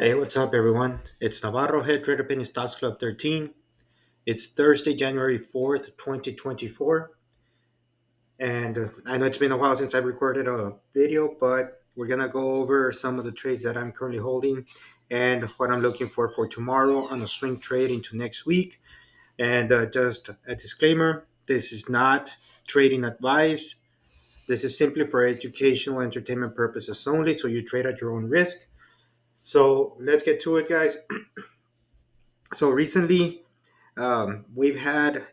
Hey, what's up, everyone? It's Navarro, head trader Penny Stocks Club 13. It's Thursday, January 4th, 2024. And I know it's been a while since I recorded a video, but we're going to go over some of the trades that I'm currently holding and what I'm looking for tomorrow on a swing trade into next week. And just a disclaimer, this is not trading advice. This is simply for educational entertainment purposes only, so you trade at your own risk. So let's get to it, guys. So recently, we've had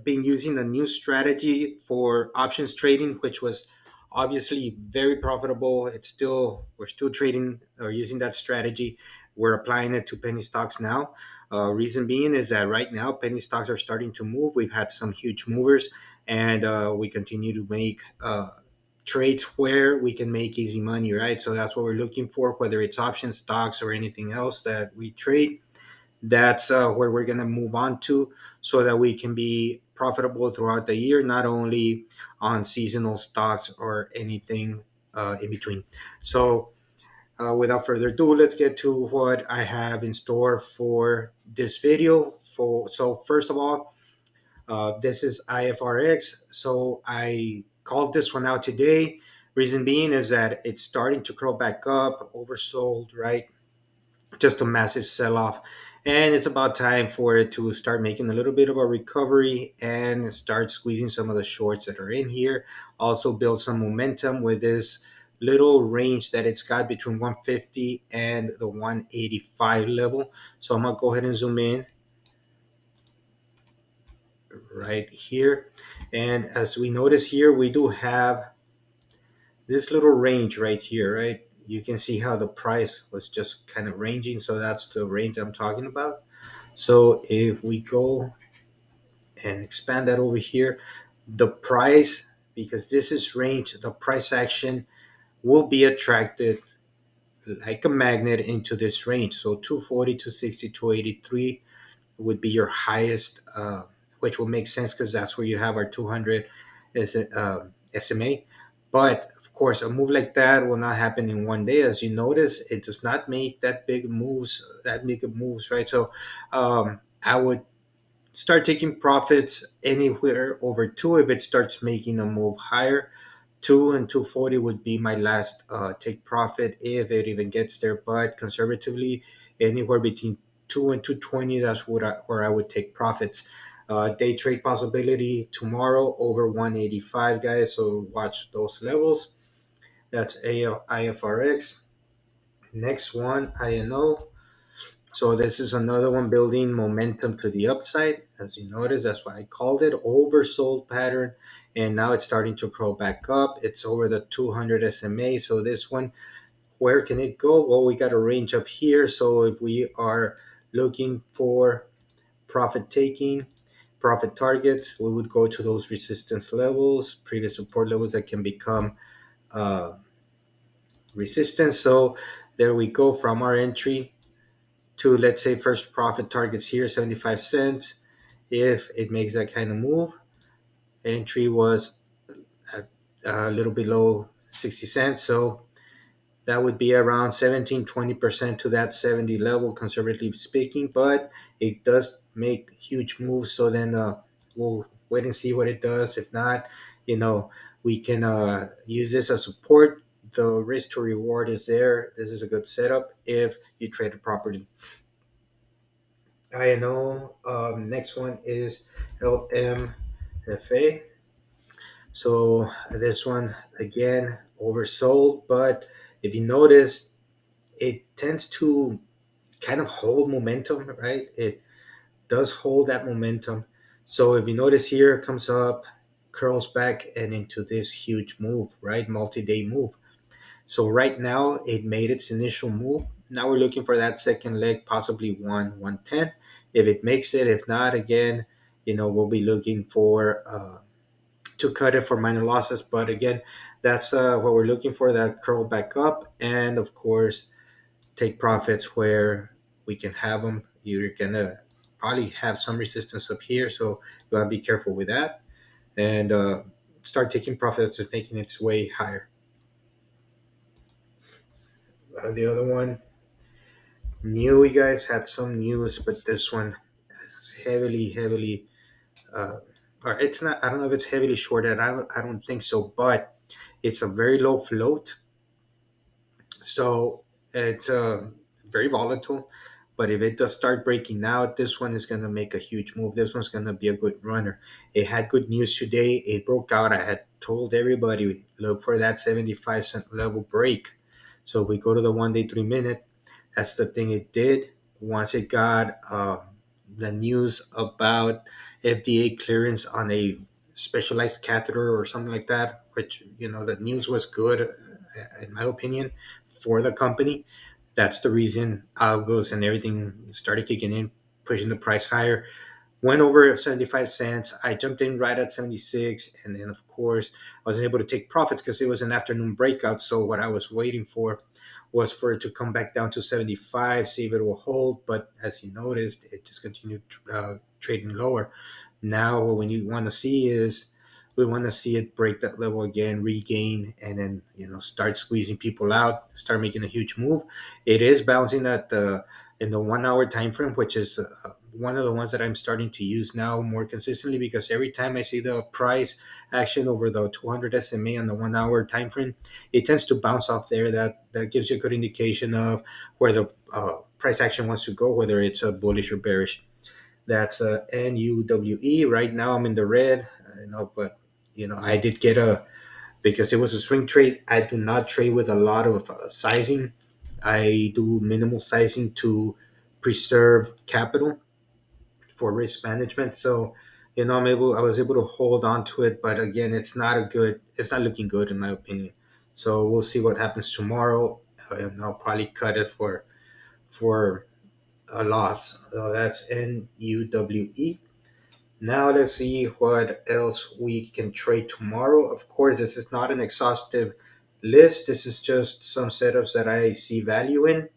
been using a new strategy for options trading, which was obviously very profitable. We're still trading or using that strategy. We're applying it to penny stocks now. Reason being is that right now penny stocks are starting to move. We've had some huge movers, and we continue to make trades where we can make easy money. Right, so that's what we're looking for, whether it's option stocks or anything else that we trade. That's where we're going to move on to so that we can be profitable throughout the year, not only on seasonal stocks or anything in between. So, without further ado, let's get to what I have in store for this video. First of all, this is IFRX. So, I called this one out today. Reason being is that it's starting to curl back up, oversold, right? Just a massive sell off. And it's about time for it to start making a little bit of a recovery and start squeezing some of the shorts that are in here. Also, build some momentum with this little range that it's got between 150 and the 185 level. So, I'm going to go ahead and zoom in right here. And as we notice here, we do have this little range right here, right? You can see how the price was just kind of ranging. So, that's the range I'm talking about. So if we go and expand that over here, the price, because this is range, the price action will be attracted like a magnet into this range. So 240, 260, 283 would be your highest, which will make sense because that's where you have our 200 as SMA. But of course, a move like that will not happen in one day. As you notice, it does not make that big of moves, right? So I would start taking profits anywhere over two if it starts making a move higher. Two and 240 would be my last take profit if it even gets there, but conservatively anywhere between 2 and 220, that's where I would take profits. Day trade possibility tomorrow over 185, guys, so watch those levels. That's IFRX. Next one, INO. So this is another one building momentum to the upside. As you notice, that's why I called it oversold pattern. And now it's starting to crawl back up. It's over the 200 SMA. So this one, where can it go? Well, we got a range up here. So if we are looking for profit taking, profit targets, we would go to those resistance levels, previous support levels that can become uh, resistance. So there we go from our entry to, let's say, first profit targets here 75 cents. If it makes that kind of move, entry was a little below 60 cents, so that would be around 17-20% to that 70 level, conservatively speaking. But it does make huge moves, so then we'll wait and see what it does. If not, you know, we can use this as support. The risk to reward is there. This is a good setup if you trade it properly. I know. Next one is LMFA. So this one again oversold, but if you notice, it tends to kind of hold momentum, right? It does hold that momentum. So if you notice here, it comes up, curls back, and into this huge move, right? Multi-day move. So right now it made its initial move. Now we're looking for that second leg, possibly 110. If it makes it, if not, again, we'll be looking for to cut it for minor losses. But again, that's what we're looking for, that curl back up, and of course take profits where we can have them. You're gonna probably have some resistance up here, so you gotta be careful with that and start taking profits and making its way higher. The other one, new, you guys had some news, but this one is heavily, uh, or it's not. I don't know if it's heavily shorted. I don't think so, but it's a very low float, so it's very volatile. But if it does start breaking out, this one is going to make a huge move. This one's going to be a good runner. It had good news today. It broke out. I had told everybody look for that 75 cent level break. So if we go to the 1 day 3 minute, that's the thing it did. Once it got the news about FDA clearance on a specialized catheter or something like that, which, the news was good, in my opinion, for the company. That's the reason algos and everything started kicking in, pushing the price higher. Went over 75 cents. I jumped in right at 76. And then, of course, I wasn't able to take profits because it was an afternoon breakout. So, what I was waiting for was for it to come back down to 75, see if it will hold. But as you noticed, it just continued trading lower. Now, what we want to see is we want to see it break that level again, regain, and then start squeezing people out, start making a huge move. It is bouncing at the in the 1 hour time frame, which is one of the ones that I'm starting to use now more consistently, because every time I see the price action over the 200 SMA on the 1 hour time frame, it tends to bounce off there. That gives you a good indication of where the price action wants to go, whether it's a bullish or bearish. That's NUWE. Right now I'm in the red, but I did get a because it was a swing trade. I do not trade with a lot of sizing. I do minimal sizing to preserve capital for risk management. So, I was able to hold on to it, but again, it's not looking good in my opinion. So we'll see what happens tomorrow, and I'll probably cut it for a loss. So that's NUWE. Now let's see what else we can trade tomorrow. Of course, this is not an exhaustive list. This is just some setups that I see value in,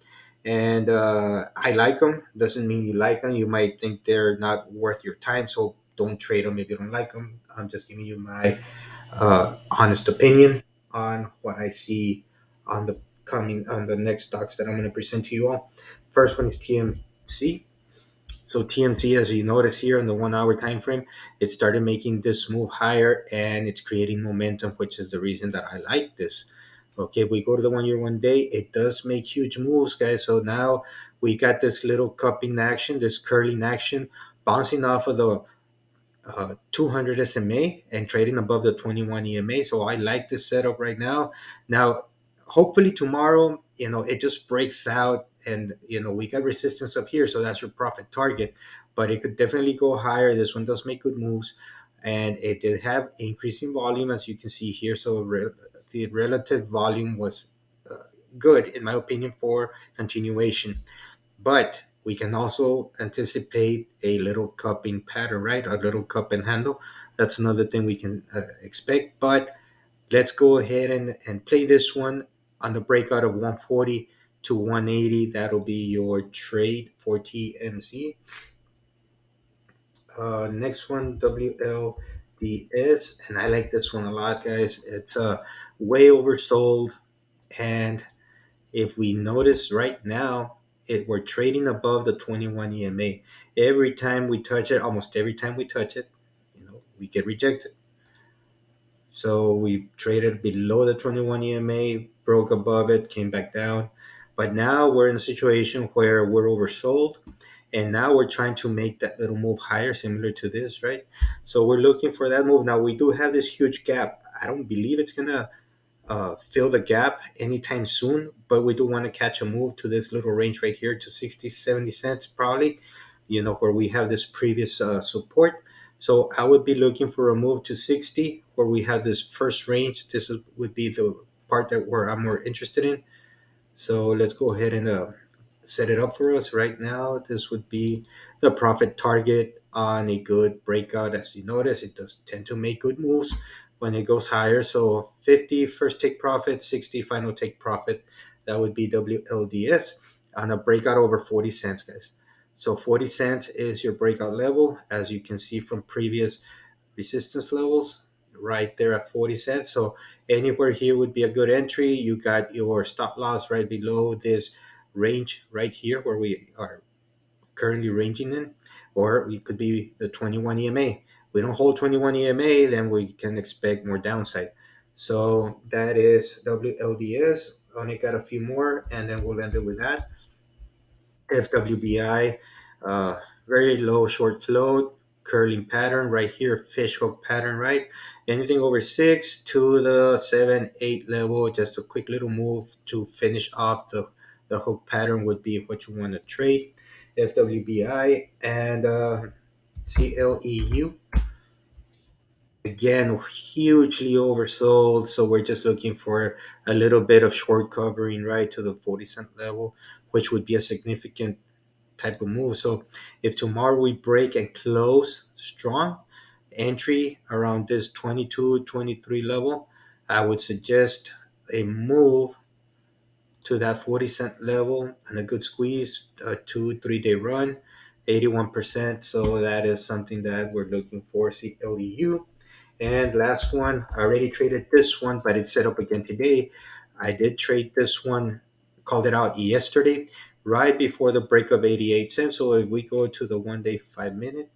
and I like them. Doesn't mean you like them. You might think they're not worth your time, so don't trade them if you don't like them. I'm just giving you my honest opinion on what I see on the next stocks that I'm going to present to you all. First one is TMC. So TMC, as you notice here in the 1 hour time frame, it started making this move higher and it's creating momentum, which is the reason that I like this. Okay, we go to the 1 year 1 day, it does make huge moves, guys. So now we got this little cupping action, this curling action, bouncing off of the 200 SMA and trading above the 21 EMA. So I like this setup right now. Now, hopefully tomorrow, it just breaks out and, we got resistance up here. So that's your profit target, but it could definitely go higher. This one does make good moves and it did have increasing volume, as you can see here. So the relative volume was good, in my opinion, for continuation. But we can also anticipate a little cupping pattern, right? A little cup and handle. That's another thing we can expect. But let's go ahead and play this one on the breakout of 140 to 180. That'll be your trade for TMC. Next one, WLDS. And I like this one a lot, guys. It's way oversold. And if we notice right now, we're trading above the 21 EMA. Every time we touch it, almost every time we touch it, we get rejected. So we traded below the 21 EMA, broke above it, came back down. But now we're in a situation where we're oversold. And now we're trying to make that little move higher, similar to this, right? So we're looking for that move. Now we do have this huge gap. I don't believe it's going to fill the gap anytime soon, but we do want to catch a move to this little range right here to 60, 70 cents, probably, where we have this previous support. So I would be looking for a move to 60, where we have this first range. Would be the part that where I'm more interested in. So let's go ahead and set it up for us right now. This would be the profit target on a good breakout. As you notice, it does tend to make good moves when it goes higher. So 50 first take profit, 60 final take profit. That would be WLDS on a breakout over 40 cents, guys. So 40 cents is your breakout level, as you can see from previous resistance levels right there at 40 cents. So anywhere here would be a good entry. You got your stop loss right below this range right here where we are currently ranging in, or we could be the 21 EMA. We don't hold 21 EMA, then we can expect more downside. So that is WLDS. Only got a few more, and then we'll end it with that. FWBI, very low short float, curling pattern right here, fish hook pattern, right? Anything over 6 to the 7, 8 level, just a quick little move to finish off the hook pattern would be what you want to trade. FWBI and CLEU. Again, hugely oversold. So we're just looking for a little bit of short covering right to the 40 cent level, which would be a significant type of move. So if tomorrow we break and close strong, entry around this 22, 23 level, I would suggest a move to that 40 cent level and a good squeeze, a 2 3 day run, 81%. So that is something that we're looking for. CLEU. And last one, I already traded this one, but it's set up again today. I did trade this one, called it out yesterday, right before the break of 88 cents. So if we go to the 1 day, 5 minute,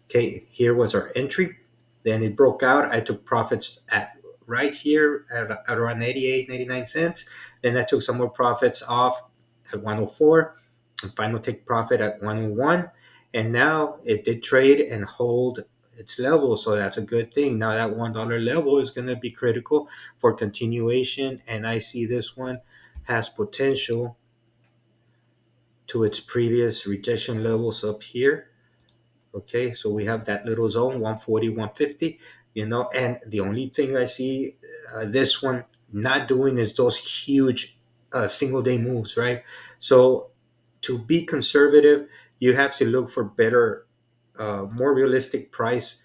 okay, here was our entry. Then it broke out. I took profits at right here at around 88, 99 cents. Then I took some more profits off at 104 and final take profit at 101. And now it did trade and hold its level. So that's a good thing. Now that $1 level is going to be critical for continuation. And I see this one has potential to its previous rejection levels up here. Okay, so we have that little zone 140, 150, and the only thing I see this one not doing is those huge single day moves, right? So to be conservative, you have to look for better, more realistic price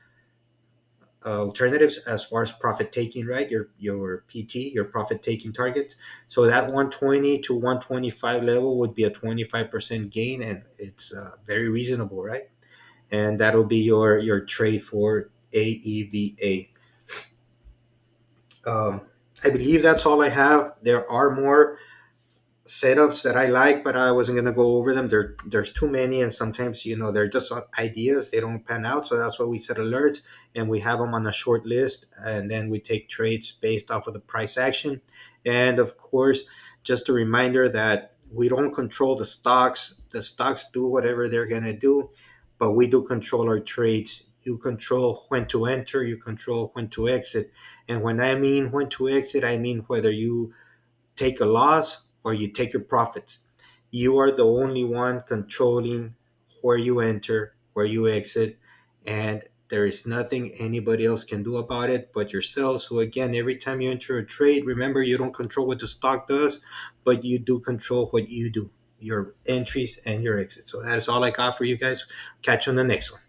alternatives as far as profit taking, right? Your PT, your profit taking target. So that 120 to 125 level would be a 25% gain, and it's very reasonable, right? And that'll be your trade for AEVA. I believe that's all I have. There are more setups that I like, but I wasn't gonna go over them. There's too many, and sometimes they're just ideas. They don't pan out, so that's why we set alerts and we have them on a short list, and then we take trades based off of the price action. And of course, just a reminder that we don't control the stocks. The stocks do whatever they're gonna do, but we do control our trades. You control when to enter. You control when to exit. And when I mean when to exit, I mean whether you take a loss or you take your profits. You are the only one controlling where you enter, where you exit, and there is nothing anybody else can do about it but yourself. So again, every time you enter a trade, remember you don't control what the stock does, but you do control what you do, your entries and your exits. So that is all I got for you guys. Catch you on the next one.